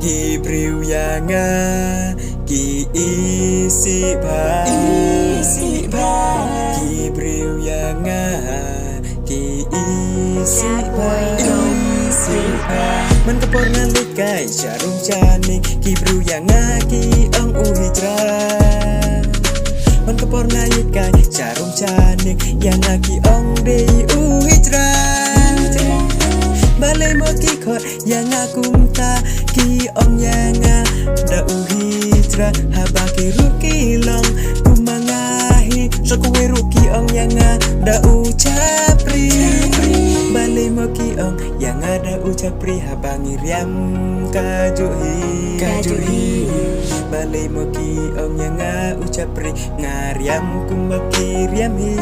Gibril yanga ki isi ba Gibril yanga ki isi ba Man kapor ngalikai jarum jani Gibril yanga ki ang uhijrah Man kapor ngalikai jarum jani yanga ki ang dei uhijrah Balai mo ki khot yang akum ta ki ong yang da uhitra habaki ruki long kumangahi so kuwe ruki ong yang da ucapri Balai mo ki ong yang da ucapri habangi riam kajuhi Balai mo ki ong yang ucapri ngariam kumaki riam hi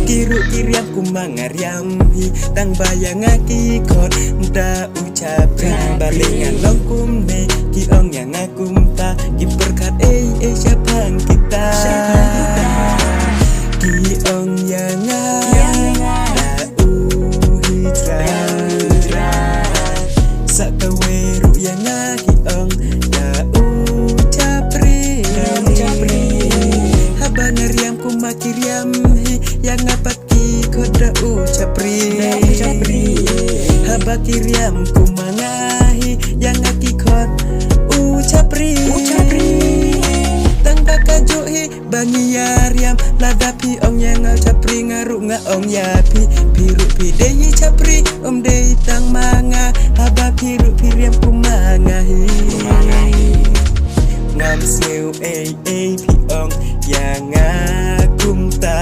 Kiru-kiriam kumangariam hi Tang bayang aki kot da ucapri Balingan long kumne ki ong yang akum ta Ki berkat siapang kita Ki ong yang da uhitra Sakaweru yang ki ong da ucapri Habangariam kumakiriam hi yang apat ki koda ucapri Habakiriam kumangahi yang aki kod ucapri Tang bakajuhi bangi yariam ladapi ong yang ucapri ngaruk nga ong yapi Piru pideyi capri dei tang manga Habakiru piriam kumangahi Ngam sneu pi ong yang akum ta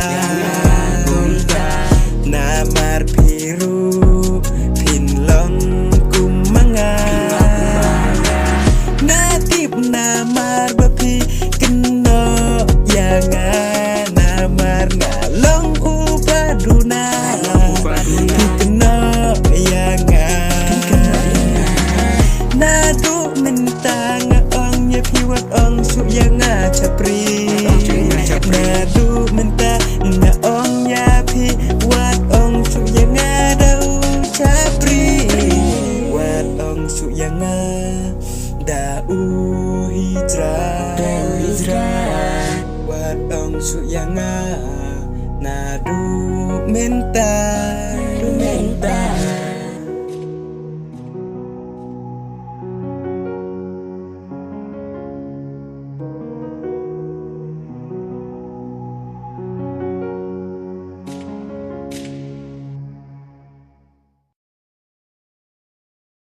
Namar biru pinlong kumanga Natip namar bepi keno yang namar ngalong ubaduna Keno yang nadu mentang ong ya piwat ong su yang capri Nadu mentang ong ya piwat ong su yang ada ucapri Wat ong su yang da uhijrah Wat ong su yang nadu mentang